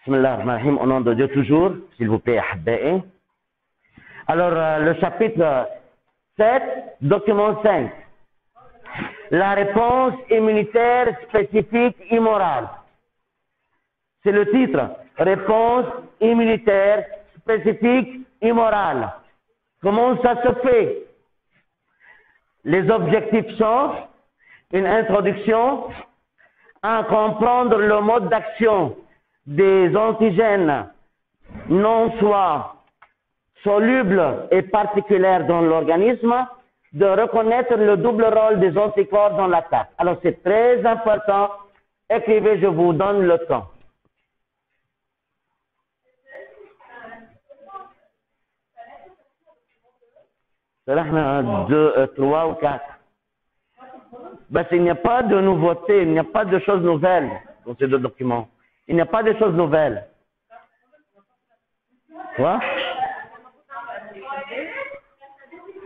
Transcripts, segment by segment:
Bismillahirrahmanirrahim, au nom de Dieu toujours, s'il vous plaît, Ahba'i. Alors, le chapitre 7, document 5. La réponse immunitaire spécifique immorale. C'est le titre. Réponse immunitaire spécifique immorale. Comment ça se fait? Les objectifs sont une introduction à comprendre le mode d'action des antigènes non soit solubles et particuliers dans l'organisme, de reconnaître le double rôle des anticorps dans l'attaque. Alors c'est très important. Écrivez, je vous donne le temps. C'est là 1, 2, 3 ou 4. Ben, il n'y a pas de nouveauté, il n'y a pas de choses nouvelles dans ces deux documents. Il n'y a pas de choses nouvelles. Quoi?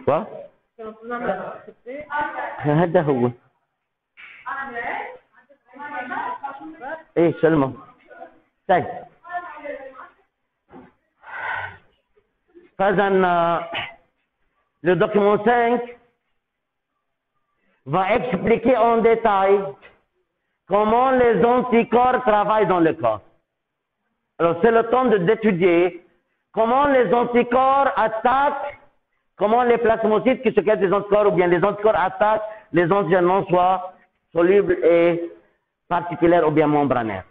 Quoi? هذا هو. ايه seulement. طيب. Le document 5 va expliquer en détail comment les anticorps travaillent dans le corps. Alors, c'est le temps d'étudier comment les anticorps attaquent, comment les plasmocytes qui se cachent des anticorps, ou bien les anticorps attaquent les antigènes non soit solubles et particuliers ou bien membranaires.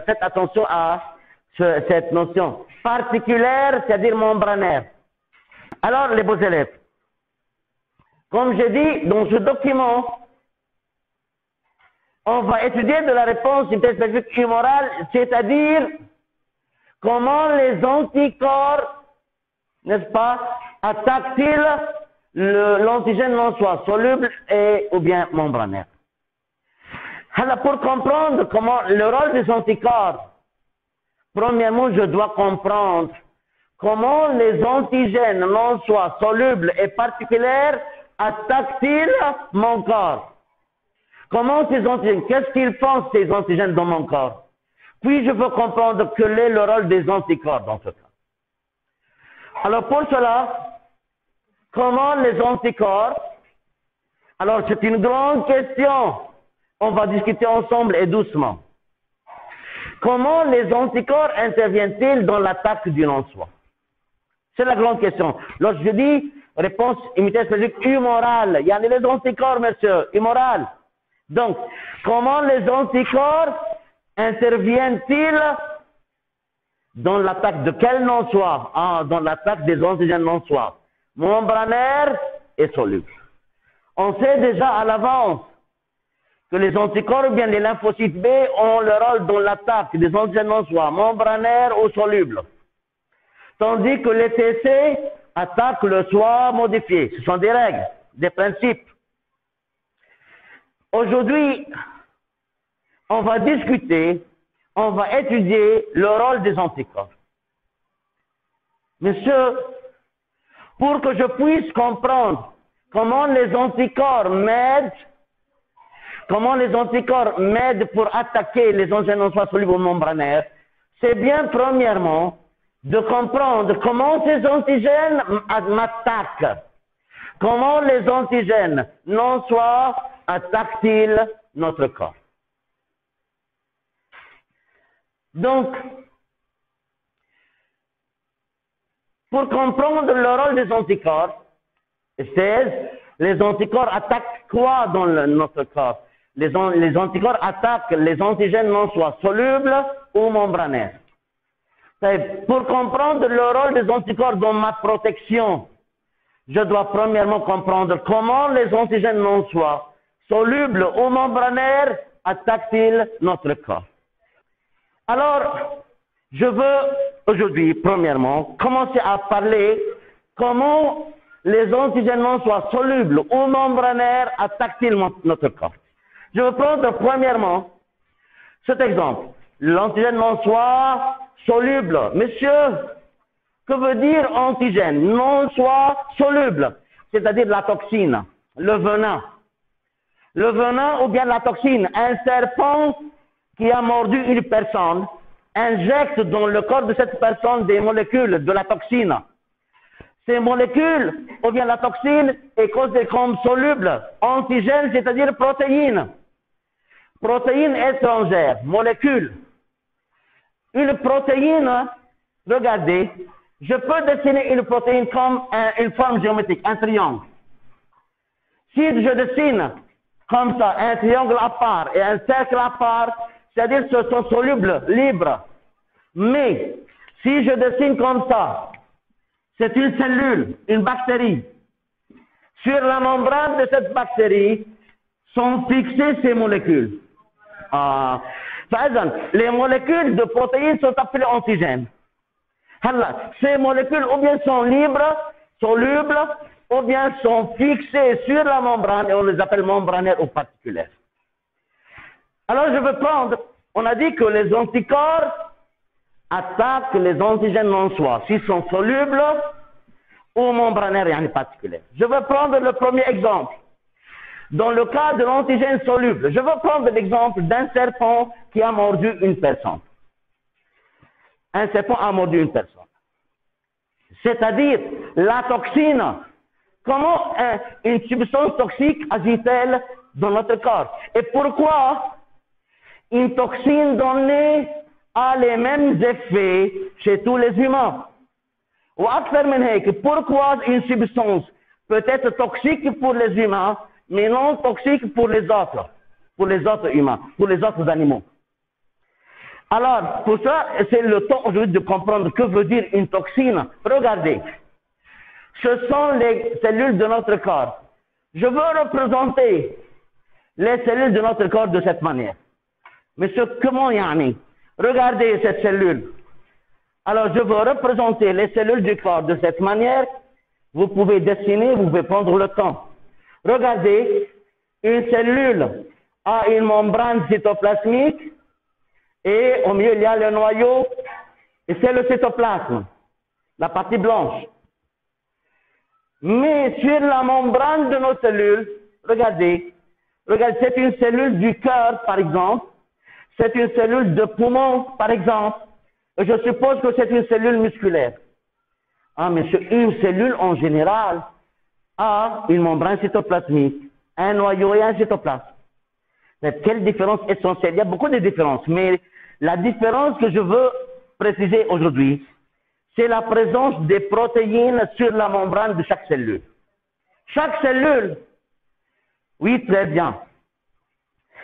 Faites attention à cette notion. Particulière, c'est-à-dire membranaire. Alors, les beaux élèves, comme j'ai dit, dans ce document, on va étudier de la réponse spécifique immorale, c'est-à-dire comment les anticorps, n'est-ce pas, attaquent-ils l'antigène non soit soluble et ou bien membranaire. Alors, pour comprendre comment le rôle des anticorps, premièrement, je dois comprendre comment les antigènes non soit solubles et particuliers attaquent-ils mon corps? Comment ces antigènes, qu'est-ce qu'ils font ces antigènes dans mon corps? Puis je veux comprendre quel est le rôle des anticorps dans ce cas. Alors pour cela, comment les anticorps? Alors c'est une grande question. On va discuter ensemble et doucement. Comment les anticorps interviennent-ils dans l'attaque du non-soi? C'est la grande question. Lorsque je dis réponse immunitaire spécifique immorale, il y a les anticorps, monsieur, immorale. Donc, comment les anticorps interviennent-ils dans l'attaque de quel non-soi? Dans l'attaque des antigènes non-soi, membranaires et solubles. On sait déjà à l'avance que les anticorps ou bien les lymphocytes B ont le rôle dans l'attaque des antigènes non-soi, membranaires ou solubles. Tandis que les TC attaquent le soi modifié. Ce sont des règles, des principes. Aujourd'hui, on va discuter, on va étudier le rôle des anticorps. Monsieur, pour que je puisse comprendre comment les anticorps m'aident pour attaquer les antigènes non soit solubles ou membranaires, c'est bien premièrement de comprendre comment ces antigènes m'attaquent. Comment les antigènes non soit attaquent-ils notre corps? Donc, pour comprendre le rôle des anticorps, les anticorps attaquent quoi dans notre corps? Les anticorps attaquent les antigènes non soit solubles ou membranaires. Pour comprendre le rôle des anticorps dans ma protection, je dois premièrement comprendre comment les antigènes non soit solubles ou membranaires attaquent-ils notre corps. Alors, je veux aujourd'hui, premièrement, commencer à parler comment les antigènes non soit solubles ou membranaires attaquent-ils notre corps. Je veux prendre premièrement cet exemple. L'antigène non soit soluble. Monsieur, que veut dire antigène non soit soluble? C'est-à-dire la toxine, le venin. Le venin ou bien la toxine. Un serpent qui a mordu une personne injecte dans le corps de cette personne des molécules de la toxine. Ces molécules, ou bien la toxine, est causée comme soluble, antigène, c'est-à-dire protéine. Protéine étrangère, molécule. Une protéine, regardez, je peux dessiner une protéine comme une forme géométrique, un triangle. Si je dessine comme ça, un triangle à part et un cercle à part, c'est-à-dire que ce sont solubles, libres. Mais, si je dessine comme ça, c'est une cellule, une bactérie. Sur la membrane de cette bactérie sont fixées ces molécules. Par exemple, les molécules de protéines sont appelées antigènes. Ces molécules ou bien sont libres, solubles, ou bien sont fixées sur la membrane et on les appelle membranaires ou particulaires. Alors je veux prendre, on a dit que les anticorps attaquent les antigènes non soi, s'ils sont solubles ou membranaires et particulaires. Je veux prendre le premier exemple. Dans le cas de l'antigène soluble, je veux prendre l'exemple d'un serpent qui a mordu une personne. Un serpent a mordu une personne. C'est-à-dire, la toxine, comment une substance toxique agit-elle dans notre corps? Et pourquoi une toxine donnée a les mêmes effets chez tous les humains? Pourquoi une substance peut être toxique pour les humains, mais non toxique pour les autres humains, pour les autres animaux? Alors, pour ça, c'est le temps aujourd'hui de comprendre que veut dire une toxine. Regardez, ce sont les cellules de notre corps. Je veux représenter les cellules de notre corps de cette manière. Monsieur, comment yani? Regardez cette cellule. Alors, je veux représenter les cellules du corps de cette manière. Vous pouvez dessiner, vous pouvez prendre le temps. Regardez, une cellule a une membrane cytoplasmique et au milieu il y a le noyau et c'est le cytoplasme, la partie blanche. Mais sur la membrane de nos cellules, regardez, c'est une cellule du cœur par exemple, c'est une cellule de poumon par exemple, et je suppose que c'est une cellule musculaire. Monsieur, une cellule en général a une membrane cytoplasmique, un noyau et un cytoplasme. Quelle différence essentielle? Il y a beaucoup de différences, mais la différence que je veux préciser aujourd'hui, c'est la présence des protéines sur la membrane de chaque cellule. Chaque cellule, oui, très bien.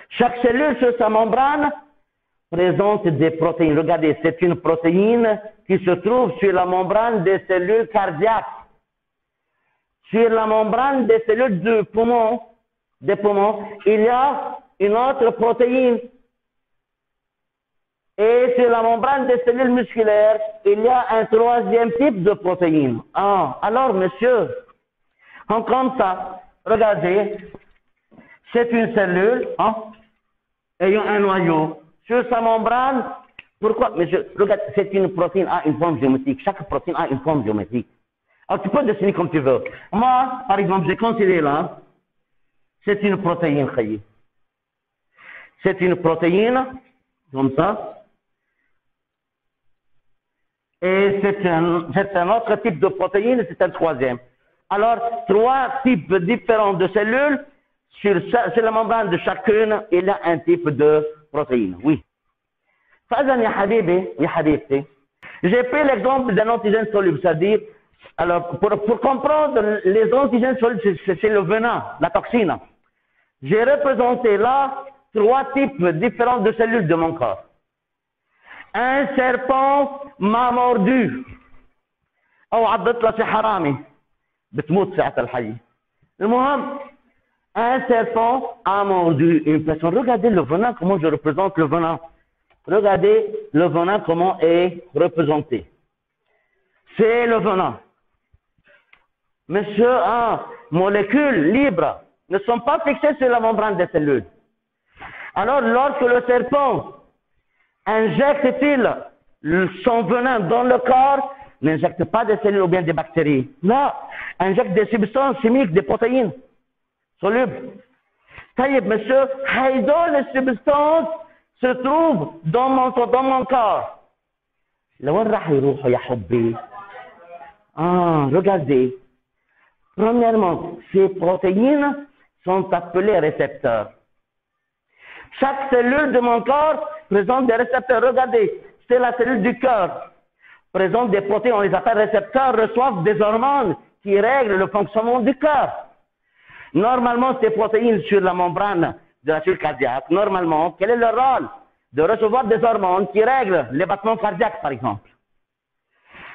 Chaque cellule sur sa membrane présente des protéines. Regardez, c'est une protéine qui se trouve sur la membrane des cellules cardiaques. Sur la membrane des cellules des poumons, il y a une autre protéine. Et sur la membrane des cellules musculaires, il y a un troisième type de protéine. Alors, monsieur, comme ça, regardez, c'est une cellule ayant un noyau. Sur sa membrane, pourquoi, monsieur, regarde, c'est une protéine a une forme géométrique. Chaque protéine a une forme géométrique. Alors, tu peux dessiner comme tu veux. Moi, par exemple, j'ai considéré là, c'est une protéine, Khayi. C'est une protéine, comme ça. Et c'est un autre type de protéine, c'est un troisième. Alors, trois types différents de cellules, sur la membrane de chacune, il y a un type de protéine, oui. J'ai pris l'exemple d'un antigène soluble, c'est-à-dire, alors, pour comprendre les antigènes solubles, c'est le venin, la toxine. J'ai représenté là trois types différents de cellules de mon corps. Un serpent m'a mordu. أو عضت له شي حرامي بتموت ساعة الحي. المهم, un serpent a mordu une personne. Regardez le venin, comment je représente le venin. Regardez le venin, comment est représenté. C'est le venin. Monsieur, molécules libres ne sont pas fixées sur la membrane des cellules. Alors, lorsque le serpent injecte-t-il son venin dans le corps, n'injecte pas des cellules ou bien des bactéries. Non, injecte des substances chimiques, des protéines solubles. Monsieur, les substances se trouvent dans mon corps. لوين راح يروحوا يا حبي؟ Regardez. Premièrement, ces protéines sont appelées récepteurs. Chaque cellule de mon corps présente des récepteurs. Regardez, c'est la cellule du cœur. Présente des protéines, on les appelle récepteurs, reçoivent des hormones qui règlent le fonctionnement du cœur. Normalement, ces protéines sur la membrane de la cellule cardiaque, normalement, quel est leur rôle? De recevoir des hormones qui règlent les battements cardiaques, par exemple.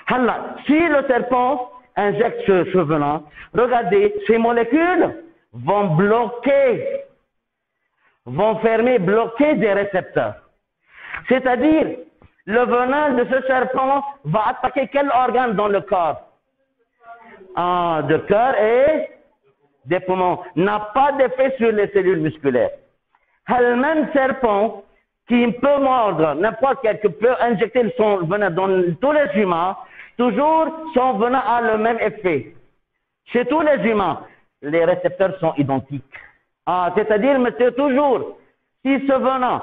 Alors, si le serpent injecte ce venin, regardez, ces molécules vont bloquer, vont fermer, bloquer des récepteurs. C'est-à-dire, le venin de ce serpent va attaquer quel organe dans le corps? De cœur et des poumons. N'a pas d'effet sur les cellules musculaires. Le même serpent qui peut mordre n'importe quel, qui peut injecter son venin dans tous les humains, toujours son venin a le même effet. Chez tous les humains, les récepteurs sont identiques. C'est-à-dire, monsieur, toujours, si ce venin,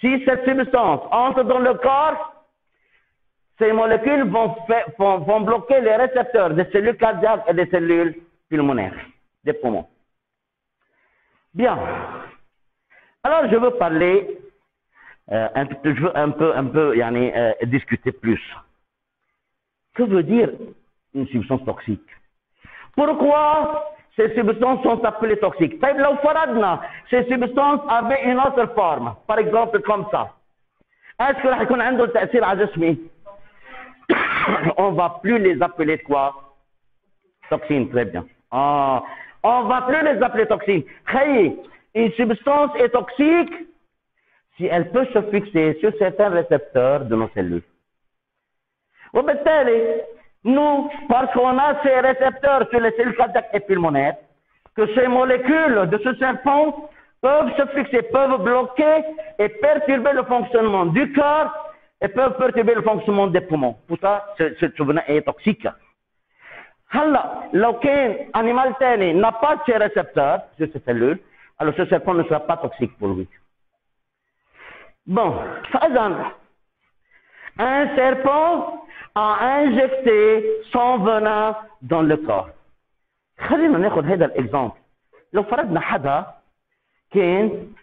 si cette substance entre dans le corps, ces molécules vont bloquer les récepteurs des cellules cardiaques et des cellules pulmonaires, des poumons. Bien. Alors, je veux parler, je veux un peu discuter plus. Que veut dire une substance toxique? Pourquoi ces substances sont appelées toxiques? Ces substances avaient une autre forme, par exemple comme ça. Est-ce que راح يكون عنده تأثير على جسمي? On ne va plus les appeler quoi? Toxines, très bien. On ne va plus les appeler toxines. Une substance est toxique si elle peut se fixer sur certains récepteurs de nos cellules. Nous, parce qu'on a ces récepteurs sur les cellules cardiaques et pulmonaires, que ces molécules de ce serpent peuvent se fixer, peuvent bloquer et perturber le fonctionnement du cœur et peuvent perturber le fonctionnement des poumons. Pour ça, ce venin est toxique. L'aucun animal tel n'a pas de ces récepteurs sur ces cellules, alors ce serpent ne sera pas toxique pour lui. Bon, un serpent a injecté son venin dans le corps. خلينا ناخذ هذا l'exemple. لو فرضنا حدا كان,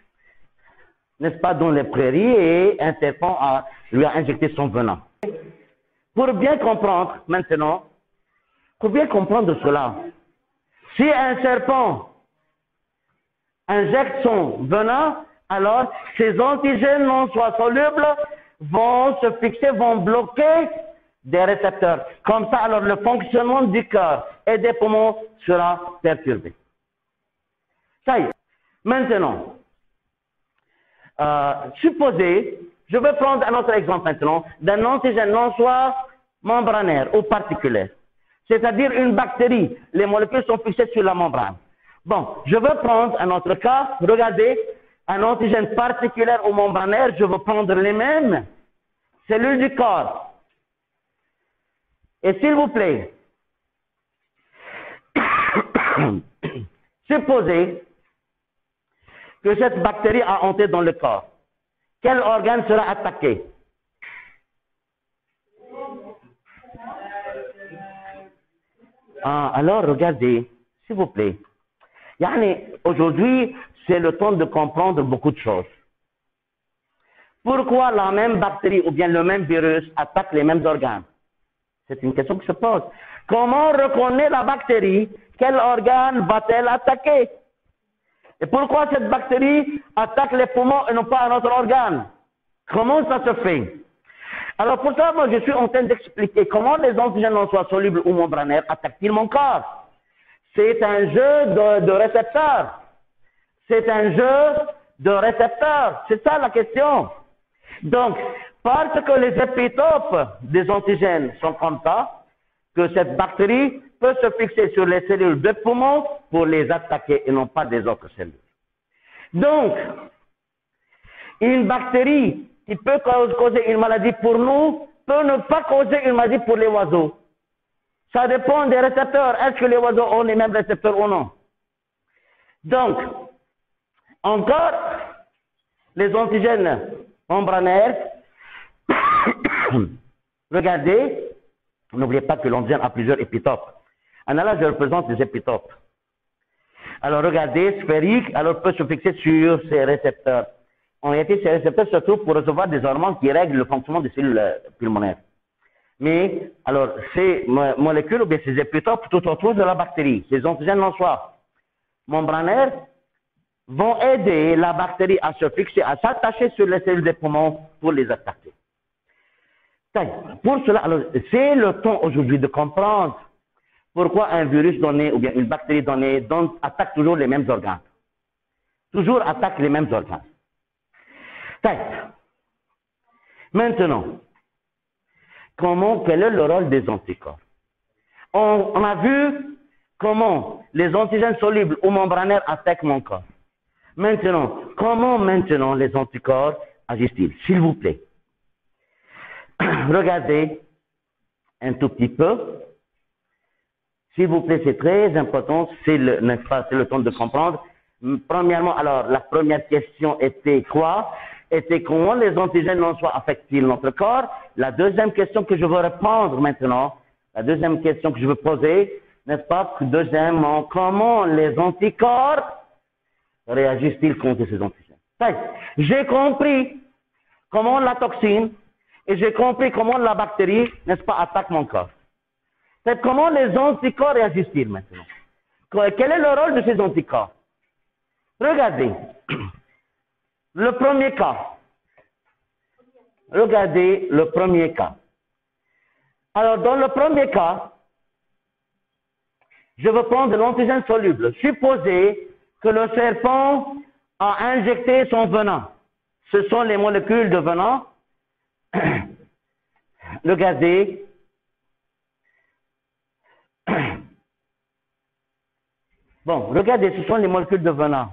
n'est-ce pas, dans les prairies et un serpent lui a injecté son venin. Pour bien comprendre maintenant, pour bien comprendre cela, si un serpent injecte son venin, alors ces antigènes non soit solubles vont se fixer, vont bloquer des récepteurs. Comme ça, alors le fonctionnement du cœur et des poumons sera perturbé. Ça y est. Maintenant, supposez, je vais prendre un autre exemple maintenant, d'un antigène non soit membranaire ou particulaire. C'est-à-dire une bactérie. Les molécules sont fixées sur la membrane. Bon, je vais prendre un autre cas. Regardez, un antigène particulier ou membranaire, je vais prendre les mêmes cellules du corps. Et s'il vous plaît, supposez que cette bactérie a entré dans le corps. Quel organe sera attaqué? Alors, regardez, s'il vous plaît. Aujourd'hui, c'est le temps de comprendre beaucoup de choses. Pourquoi la même bactérie ou bien le même virus attaque les mêmes organes? C'est une question qui se pose. Comment reconnaître la bactérie? Quel organe va-t-elle attaquer? Et pourquoi cette bactérie attaque les poumons et non pas un autre organe? Comment ça se fait? Alors pour ça, moi je suis en train d'expliquer comment les antigènes non soit solubles ou membranaires attaquent-ils mon corps. C'est un jeu de récepteurs. C'est un jeu de récepteurs. C'est ça la question. Donc, parce que les épitopes des antigènes sont comme ça, que cette bactérie peut se fixer sur les cellules de poumon pour les attaquer et non pas des autres cellules. Donc, une bactérie qui peut causer une maladie pour nous peut ne pas causer une maladie pour les oiseaux. Ça dépend des récepteurs. Est-ce que les oiseaux ont les mêmes récepteurs ou non? Donc, encore, les antigènes membranaires Regardez, n'oubliez pas que l'antigène a plusieurs épitopes. Alors là, je représente les épitopes. Alors regardez, sphérique, alors peut se fixer sur ces récepteurs. En réalité, ces récepteurs se trouvent pour recevoir des hormones qui règlent le fonctionnement des cellules pulmonaires. Mais, alors, ces molécules ou bien ces épitopes tout autour de la bactérie, ces antigènes non soi membranaires, vont aider la bactérie à se fixer, à s'attacher sur les cellules des poumons pour les attaquer. Pour cela, alors, c'est le temps aujourd'hui de comprendre pourquoi un virus donné ou bien une bactérie donnée attaque toujours les mêmes organes. Toujours attaque les mêmes organes. Maintenant, quel est le rôle des anticorps? On a vu comment les antigènes solubles ou membranaires attaquent mon corps. Maintenant, comment maintenant les anticorps agissent-ils? S'il vous plaît. Regardez un tout petit peu. S'il vous plaît, c'est très important, c'est le temps de comprendre. Premièrement, alors, la première question était quoi? Était comment les antigènes non soi affectent-ils notre corps? La deuxième question que je veux répondre maintenant, la deuxième question que je veux poser, n'est-ce pas? Deuxièmement, comment les anticorps réagissent-ils contre ces antigènes? J'ai compris comment la toxine et j'ai compris comment la bactérie, n'est-ce pas, attaque mon corps. C'est comment les anticorps réagissent-ils maintenant? Quel est le rôle de ces anticorps? Regardez. Le premier cas. Regardez le premier cas. Alors, dans le premier cas, je veux prendre de l'antigène soluble. Supposez que le serpent a injecté son venin. Ce sont les molécules de venin. Regardez. Bon, regardez, ce sont les molécules de venin.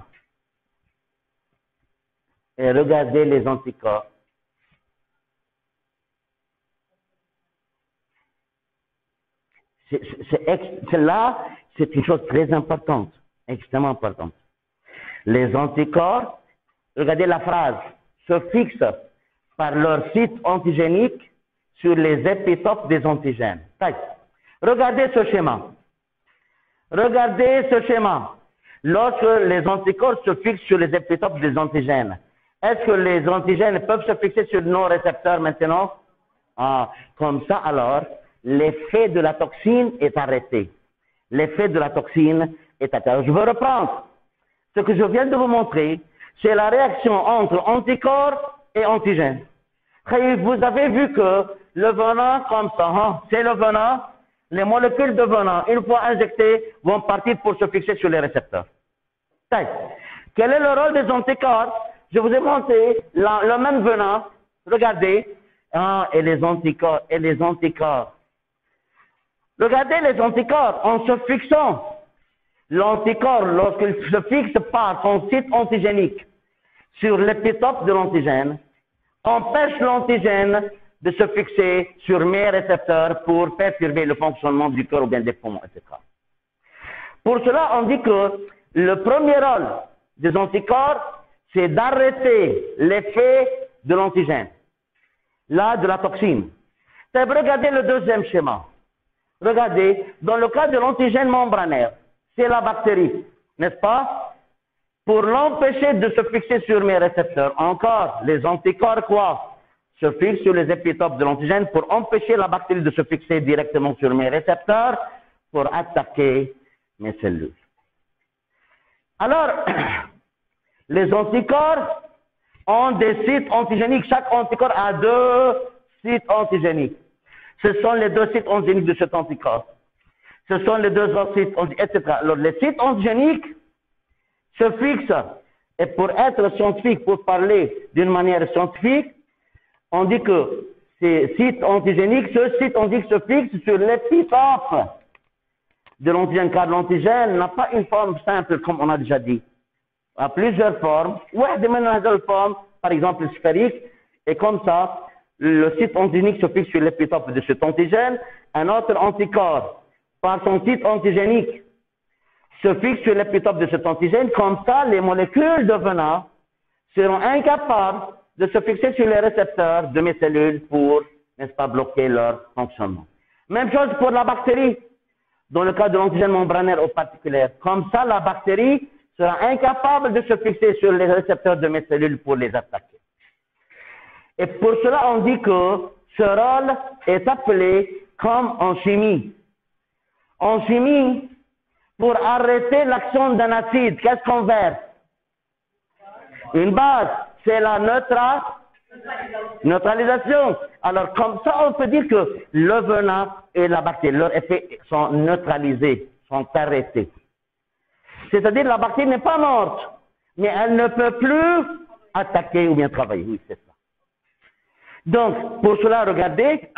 Et regardez les anticorps. Là, c'est une chose très importante, extrêmement importante. Les anticorps, regardez la phrase, se fixent par leur site antigénique sur les épitopes des antigènes. Regardez ce schéma. Regardez ce schéma. Lorsque les anticorps se fixent sur les épitopes des antigènes, est-ce que les antigènes peuvent se fixer sur nos récepteurs maintenant? Comme ça, alors, l'effet de la toxine est arrêté. L'effet de la toxine est arrêté. Je veux reprendre. Ce que je viens de vous montrer, c'est la réaction entre anticorps et antigènes. Vous avez vu que le venin, comme ça, c'est le venin, les molécules de venin, une fois injectées, vont partir pour se fixer sur les récepteurs. Quel est le rôle des anticorps? Je vous ai montré le même venin. Regardez. Et les anticorps. Regardez les anticorps en se fixant. L'anticorps, lorsqu'il se fixe par son site antigénique sur l'épitope de l'antigène, empêche l'antigène de se fixer sur mes récepteurs pour perturber le fonctionnement du cœur ou bien des poumons, etc. Pour cela, on dit que le premier rôle des anticorps, c'est d'arrêter l'effet de l'antigène, là, de la toxine. Regardez le deuxième schéma. Regardez, dans le cas de l'antigène membranaire, c'est la bactérie, n'est-ce pas? Pour l'empêcher de se fixer sur mes récepteurs, encore, les anticorps, quoi? Se fixent sur les épitopes de l'antigène pour empêcher la bactérie de se fixer directement sur mes récepteurs pour attaquer mes cellules. Alors, les anticorps ont des sites antigéniques. Chaque anticorps a 2 sites antigéniques. Ce sont les 2 sites antigéniques de cet anticorps. Ce sont les 2 autres sites antigéniques, etc. Alors, les sites antigéniques se fixent. Et pour être scientifique, pour parler d'une manière scientifique, on dit que ces sites antigéniques, ce site antigénique se fixe sur l'épitope de l'antigène, car l'antigène n'a pas une forme simple, comme on a déjà dit. Il y a plusieurs formes. Forme, par exemple sphérique, et comme ça, le site antigénique se fixe sur l'épitope de cet antigène. Un autre anticorps, par son site antigénique, se fixe sur l'épitope de cet antigène. Comme ça, les molécules de venin seront incapables de se fixer sur les récepteurs de mes cellules pour n'est-ce pas, bloquer leur fonctionnement. Même chose pour la bactérie, dans le cas de l'antigène membranaire au particulier. Comme ça, la bactérie sera incapable de se fixer sur les récepteurs de mes cellules pour les attaquer. Et pour cela, on dit que ce rôle est appelé comme en chimie. En chimie, pour arrêter l'action d'un acide, qu'est-ce qu'on verse? Une base, c'est la neutralisation. Alors, comme ça, on peut dire que le venin et la bactérie, leurs effets sont neutralisés, sont arrêtés. C'est-à-dire la bactérie n'est pas morte, mais elle ne peut plus attaquer ou bien travailler. Oui, c'est ça. Donc, pour cela, regardez,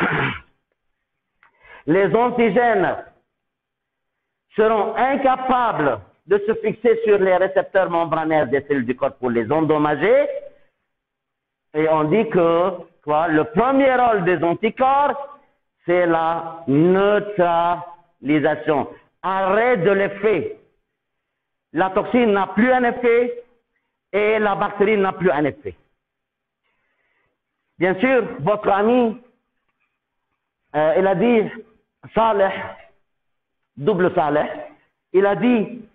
les antigènes seront incapables de se fixer sur les récepteurs membranaires des cellules du corps pour les endommager. Et on dit que quoi, le premier rôle des anticorps, c'est la neutralisation, arrêt de l'effet. La toxine n'a plus un effet et la bactérie n'a plus un effet. Bien sûr, votre ami, il a dit, Saleh, double Saleh, il a dit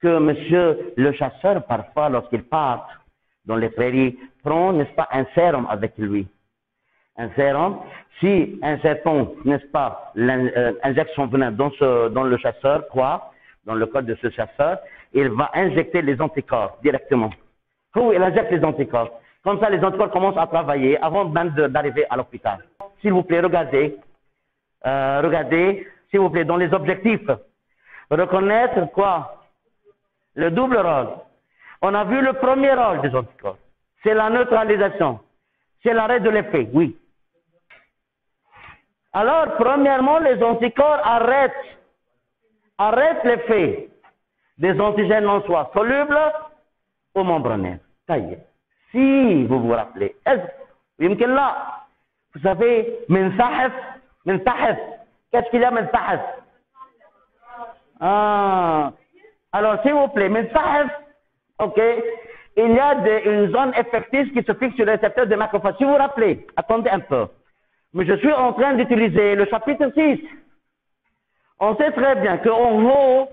que monsieur le chasseur, parfois, lorsqu'il part dans les prairies, prend, n'est-ce pas, un sérum avec lui. Un sérum, si un serpent, n'est-ce pas, injecte son venin dans le chasseur, quoi, dans le corps de ce chasseur, il va injecter les anticorps directement. Oui, il injecte les anticorps. Comme ça, les anticorps commencent à travailler avant même d'arriver à l'hôpital. S'il vous plaît, regardez, s'il vous plaît, dans les objectifs, reconnaître quoi? Le double rôle. On a vu le premier rôle des anticorps. C'est la neutralisation. C'est l'arrêt de l'effet, oui. Alors, premièrement, les anticorps arrêtent l'effet des antigènes en soi, solubles ou membranaires. Ça y est. Si vous vous rappelez, vous savez, minsaḥef, qu'est-ce qu'il y a minsaḥef? Alors, s'il vous plaît, minsaḥef, ok, il y a une zone effective qui se fixe sur le récepteur de macrophages. Si vous vous rappelez, attendez un peu. Mais je suis en train d'utiliser le chapitre 6. On sait très bien qu'en haut,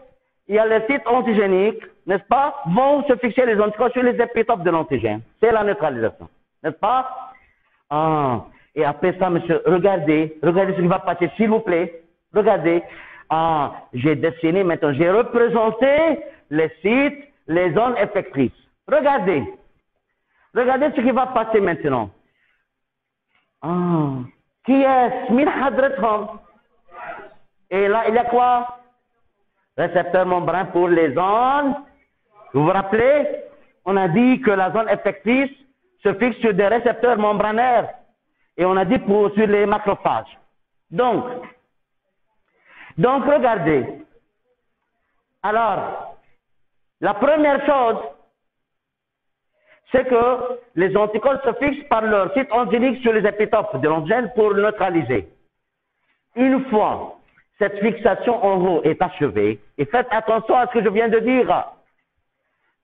il y a les sites antigéniques, n'est-ce pas, vont se fixer les anticorps sur les épitopes de l'antigène. C'est la neutralisation, n'est-ce pas? Et après ça, monsieur, regardez ce qui va passer, s'il vous plaît. Regardez. J'ai dessiné maintenant, j'ai représenté les sites, les zones effectrices. Regardez ce qui va passer maintenant. Qui est-ce? Min hadrethom. Et là, il y a quoi? Récepteur membran pour les zones. Vous vous rappelez? On a dit que la zone effectrice se fixe sur des récepteurs membranaires. Et on a dit sur les macrophages. Donc, regardez. Alors, la première chose, c'est que les anticorps se fixent par leur site antigénique sur les épitopes de l'antigène pour le neutraliser. Une fois cette fixation en haut est achevée, et faites attention à ce que je viens de dire.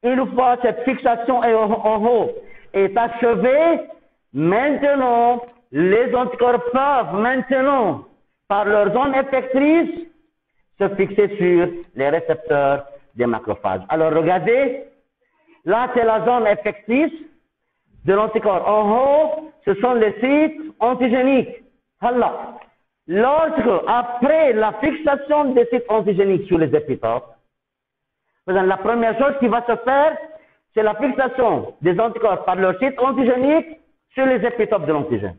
Une fois cette fixation en haut est achevée, maintenant, les anticorps peuvent maintenant, par leur zone effectrice, se fixer sur les récepteurs des macrophages. Alors regardez, là c'est la zone effectrice de l'anticorps. En haut, ce sont les sites antigéniques. Alors, après la fixation des sites antigéniques sur les épitopes, la première chose qui va se faire, c'est la fixation des anticorps par leur site antigénique sur les épitopes de l'antigène.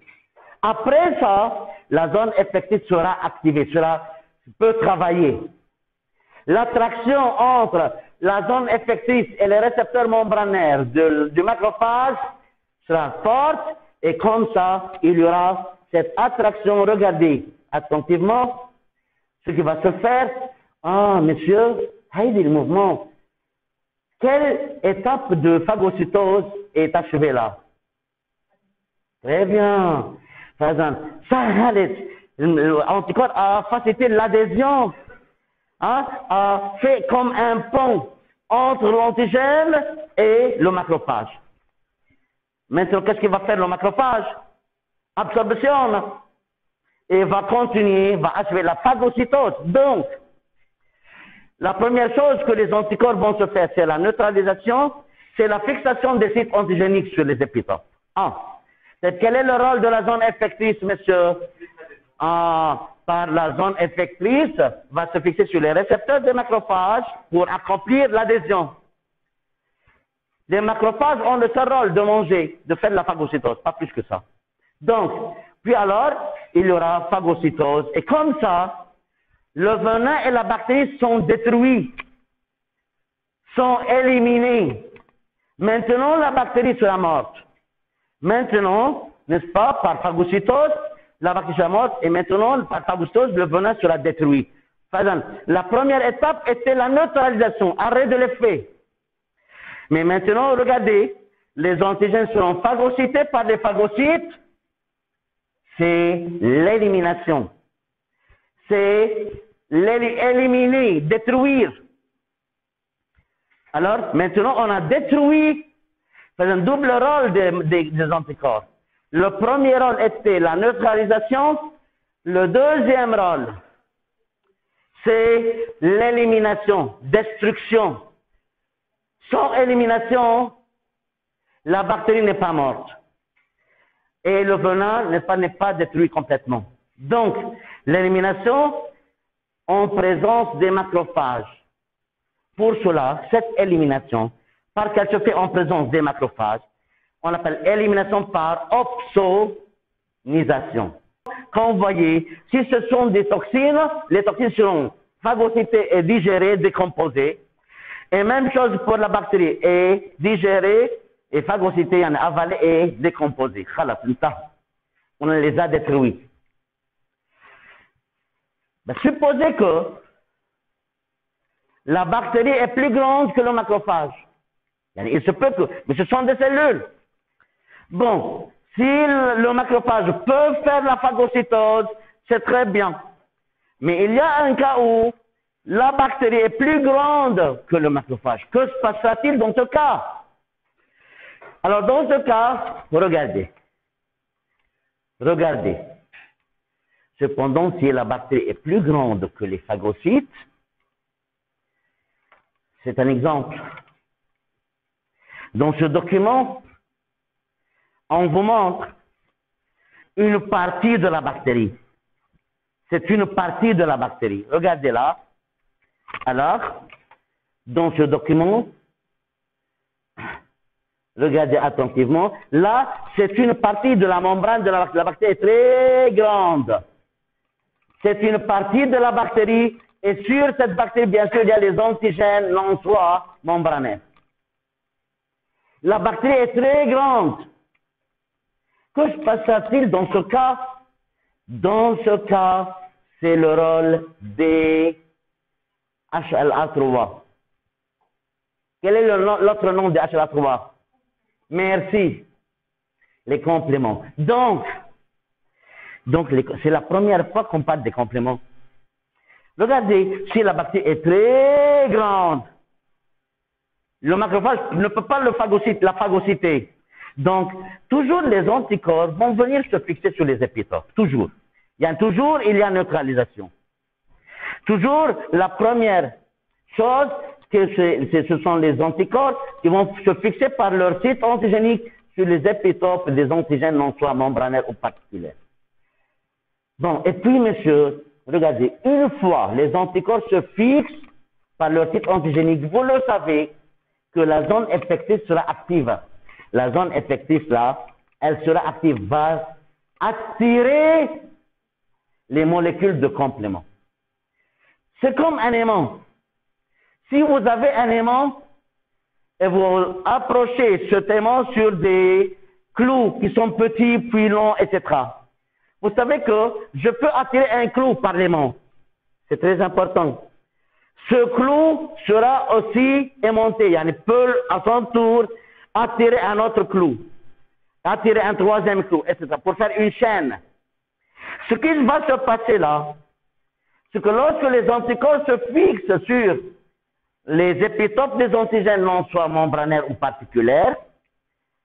Après ça, la zone effective sera activée, peut travailler. L'attraction entre la zone effectrice et les récepteurs membranaires du macrophage sera forte et comme ça, il y aura cette attraction. Regardez attentivement ce qui va se faire. Monsieur, Heidi, le mouvement. Quelle étape de phagocytose est achevée là? Très bien. Par exemple, l'anticorps a facilité l'adhésion, a fait comme un pont entre l'antigène et le macrophage. Maintenant, qu'est-ce qu'il va faire le macrophage? Absorption. et va continuer, va achever la phagocytose. Donc, la première chose que les anticorps vont se faire, c'est la neutralisation, c'est la fixation des sites antigéniques sur les épitopes. Quel est le rôle de la zone effectrice, monsieur? Par la zone effectrice, va se fixer sur les récepteurs des macrophages pour accomplir l'adhésion. Les macrophages ont le seul rôle de manger, de faire de la phagocytose, pas plus que ça. Donc, puis alors, il y aura phagocytose. Et comme ça, le venin et la bactérie sont détruits, sont éliminés. Maintenant, la bactérie sera morte. Maintenant, n'est-ce pas, par phagocytose, la bactérie sera morte et maintenant, par phagocytose, le venin sera détruit. La première étape était la neutralisation, arrêt de l'effet. Mais maintenant, regardez, les antigènes seront phagocytés par des phagocytes. C'est l'élimination. C'est éliminer, détruire. Alors, maintenant, on a détruit, c'est un double rôle des anticorps. Le premier rôle était la neutralisation. Le deuxième rôle, c'est l'élimination, destruction. Sans élimination, la bactérie n'est pas morte. Et le venin n'est pas détruit complètement. Donc, l'élimination en présence des macrophages. Pour cela, cette élimination, parce qu'elle se fait en présence des macrophages, on l'appelle élimination par opsonisation. Quand vous voyez, si ce sont des toxines, les toxines seront phagocytées et digérées, décomposées. Et même chose pour la bactérie, et digérée et phagocytée, avalée et décomposée. On les a détruits. Supposez que la bactérie est plus grande que le macrophage. Il se peut que, mais ce sont des cellules. Bon, si le macrophage peut faire la phagocytose, c'est très bien. Mais il y a un cas où la bactérie est plus grande que le macrophage. Que se passera-t-il dans ce cas? Alors, dans ce cas, regardez. Regardez. Cependant, si la bactérie est plus grande que les phagocytes, c'est un exemple. Dans ce document, on vous montre une partie de la bactérie. C'est une partie de la bactérie. Regardez là. Alors, dans ce document, regardez attentivement. Là, c'est une partie de la membrane de la bactérie est très grande. C'est une partie de la bactérie. Et sur cette bactérie, bien sûr, il y a les antigènes non soi membranaires. La bactérie est très grande. Que se passera-t-il dans ce cas? Dans ce cas, c'est le rôle des HLA3. Quel est l'autre nom des HLA3? Merci. Les compléments. Donc c'est la première fois qu'on parle des compléments. Regardez, si la bactérie est très grande, le macrophage ne peut pas la phagocyter. Donc, toujours les anticorps vont venir se fixer sur les épitopes. Toujours. Il y a neutralisation. Toujours, la première chose, ce sont les anticorps qui vont se fixer par leur site antigénique sur les épitopes des antigènes non soit membranaires ou particuliers. Bon, et puis, monsieur, regardez, une fois les anticorps se fixent par leur site antigénique, vous le savez que la zone effective sera active. La zone effective, là, elle sera active, va attirer les molécules de complément. C'est comme un aimant. Si vous avez un aimant et vous approchez ce aimant sur des clous qui sont petits, puis longs, etc., vous savez que je peux attirer un clou par l'aimant. C'est très important. Ce clou sera aussi aimanté. Il peut à son tour attirer un autre clou, attirer un troisième clou, etc. pour faire une chaîne. Ce qui va se passer là, c'est que lorsque les anticorps se fixent sur les épitopes des antigènes non soit membranaires ou particulières,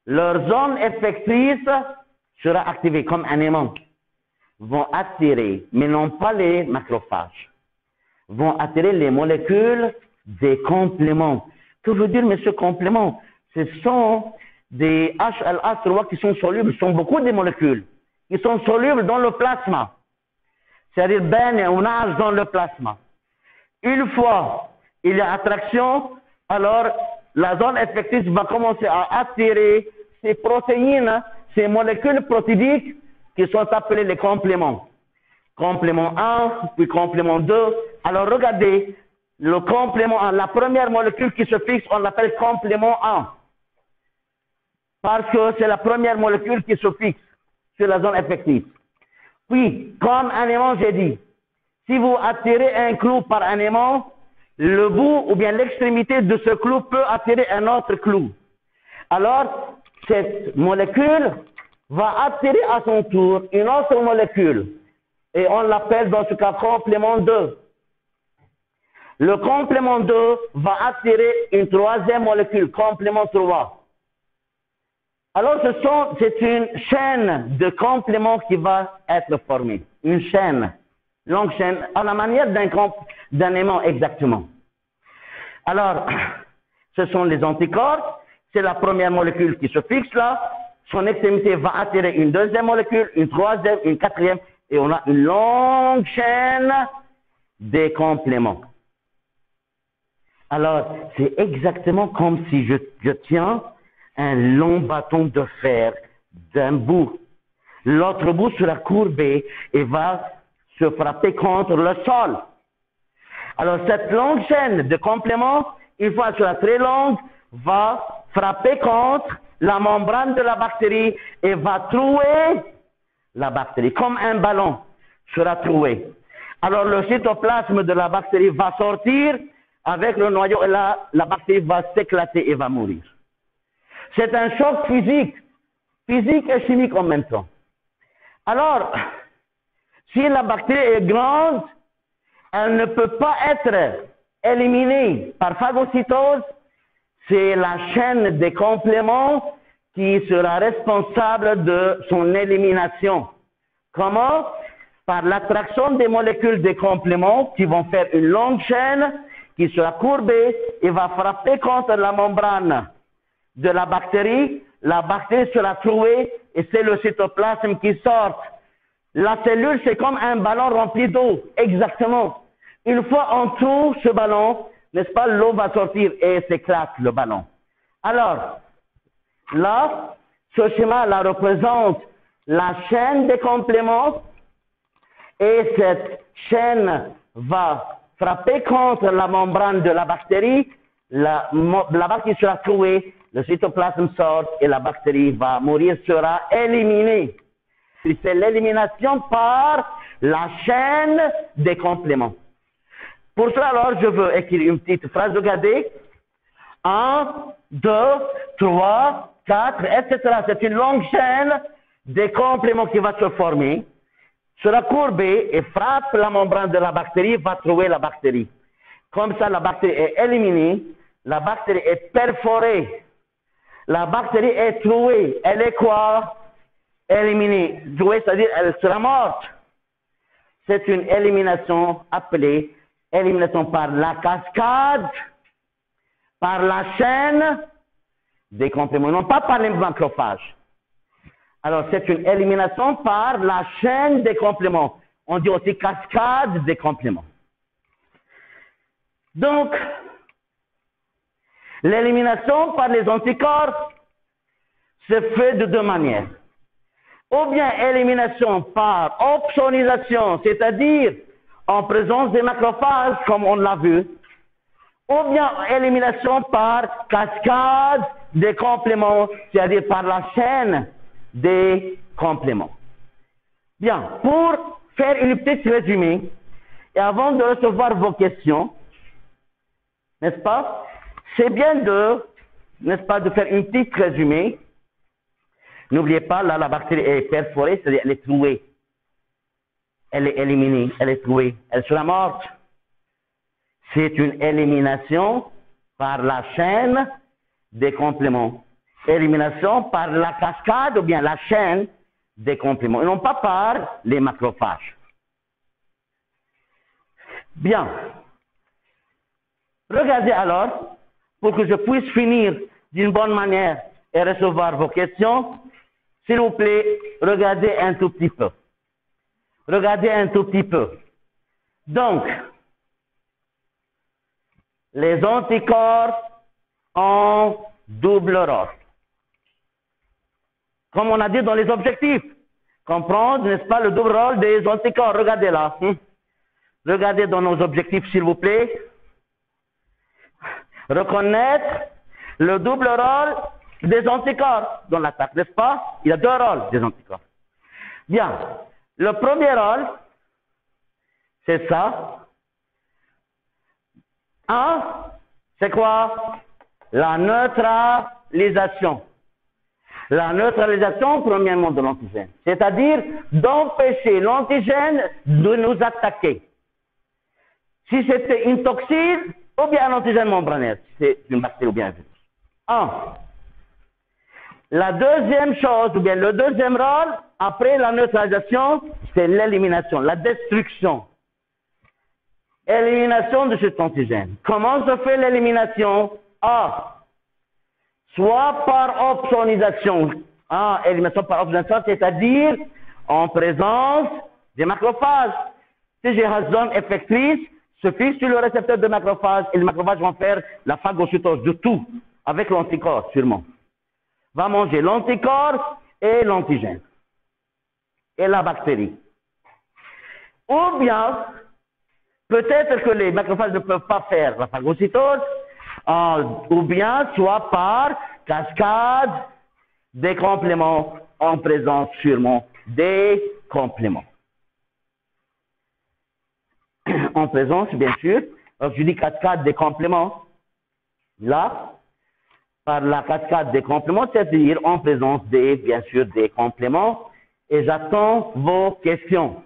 leur zone effectrice sera activée comme un aimant. vont attirer, mais non pas les macrophages, vont attirer les molécules des compléments. Que veut dire, monsieur, complément? Ce sont des HLA3 qui sont solubles, ce sont beaucoup de molécules qui sont solubles dans le plasma, c'est-à-dire on nage dans le plasma. Une fois il y a attraction, alors la zone effective va commencer à attirer ces protéines, ces molécules protéiques qui sont appelées les compléments. Complément 1, puis complément 2. Alors regardez, le complément 1, la première molécule qui se fixe, on l'appelle complément 1. Parce que c'est la première molécule qui se fixe sur la zone effective. Puis, comme un aimant, j'ai dit, si vous attirez un clou par un aimant, le bout ou bien l'extrémité de ce clou peut attirer un autre clou. Alors, cette molécule va attirer à son tour une autre molécule. Et on l'appelle dans ce cas complément 2. Le complément 2 va attirer une troisième molécule, complément 3. Alors, c'est une chaîne de compléments qui va être formée. Une chaîne, longue chaîne, à la manière d'un aimant exactement. Alors, ce sont les anticorps. C'est la première molécule qui se fixe là. Son extrémité va attirer une deuxième molécule, une troisième, une quatrième. Et on a une longue chaîne des compléments. Alors, c'est exactement comme si je tiens un long bâton de fer d'un bout. L'autre bout sera courbé et va se frapper contre le sol. Alors, cette longue chaîne de compléments, une fois qu'elle sera très longue, va frapper contre la membrane de la bactérie et va trouer la bactérie, comme un ballon sera troué. Alors, le cytoplasme de la bactérie va sortir avec le noyau et là, la bactérie va s'éclater et va mourir. C'est un choc physique et chimique en même temps. Alors, si la bactérie est grande, elle ne peut pas être éliminée par phagocytose. C'est la chaîne des compléments qui sera responsable de son élimination. Comment? Par l'attraction des molécules des compléments qui vont faire une longue chaîne qui sera courbée et va frapper contre la membrane de la bactérie sera trouée et c'est le cytoplasme qui sort. La cellule, c'est comme un ballon rempli d'eau, exactement. Une fois on trouve ce ballon, n'est-ce pas, l'eau va sortir et s'éclate le ballon. Alors, là, ce schéma-là représente la chaîne des compléments et cette chaîne va frapper contre la membrane de la bactérie, la bactérie sera trouée, le cytoplasme sort et la bactérie va mourir, sera éliminée. C'est l'élimination par la chaîne des compléments. Pour cela, alors, je veux écrire une petite phrase. Regardez. 1, 2, 3, 4, etc. C'est une longue chaîne des compléments qui va se former, sera courbée et frappe la membrane de la bactérie, va trouver la bactérie. Comme ça, la bactérie est éliminée, la bactérie est perforée, la bactérie est trouée. Elle est quoi? Éliminée. Trouée, c'est-à-dire elle sera morte. C'est une élimination appelée élimination par la cascade, par la chaîne des compléments, non pas par les macrophages. Alors, c'est une élimination par la chaîne des compléments. On dit aussi cascade des compléments. Donc, l'élimination par les anticorps se fait de deux manières. Ou bien élimination par opsonisation, c'est-à-dire en présence des macrophages, comme on l'a vu, ou bien élimination par cascade des compléments, c'est-à-dire par la chaîne des compléments. Bien, pour faire une petite résumé, et avant de recevoir vos questions, n'est-ce pas, c'est bien de, n'est-ce pas, de faire une petite résumé. N'oubliez pas, là, la bactérie est perforée, c'est-à-dire elle est trouée. Elle est éliminée, elle est trouée, elle sera morte. C'est une élimination par la chaîne des compléments. Élimination par la cascade ou bien la chaîne des compléments, et non pas par les macrophages. Bien. Regardez alors, pour que je puisse finir d'une bonne manière et recevoir vos questions, s'il vous plaît, regardez un tout petit peu. Regardez un tout petit peu. Donc, les anticorps ont double rôle. Comme on a dit dans les objectifs. Comprendre, n'est-ce pas, le double rôle des anticorps. Regardez là. Regardez dans nos objectifs, s'il vous plaît. Reconnaître le double rôle des anticorps dans l'attaque, n'est-ce pas? Il y a deux rôles des anticorps. Bien. Le premier rôle, c'est ça. Un, c'est quoi? La neutralisation. La neutralisation, premièrement, de l'antigène. C'est-à-dire d'empêcher l'antigène de nous attaquer. Si c'était une toxine, ou bien un antigène membranaire, si c'est une bactérie ou bien un virus. Un. La deuxième chose, ou bien le deuxième rôle, après la neutralisation, c'est l'élimination, la destruction. Élimination de cet antigène. Comment se fait l'élimination? A. Soit par opsonisation. Élimination par opsonisation, c'est-à-dire en présence des macrophages. Si j'ai une zone effectrice, se fixe sur le récepteur de macrophages et les macrophages vont faire la phagocytose de tout, avec l'anticorps sûrement. Va manger l'anticorps et l'antigène. Et la bactérie. Ou bien, peut-être que les macrophages ne peuvent pas faire la phagocytose, ou bien soit par cascade des compléments en présence sûrement des compléments. En présence, bien sûr, alors je dis cascade des compléments, là, par la cascade des compléments, c'est-à-dire en présence des, bien sûr, des compléments, et j'attends vos questions.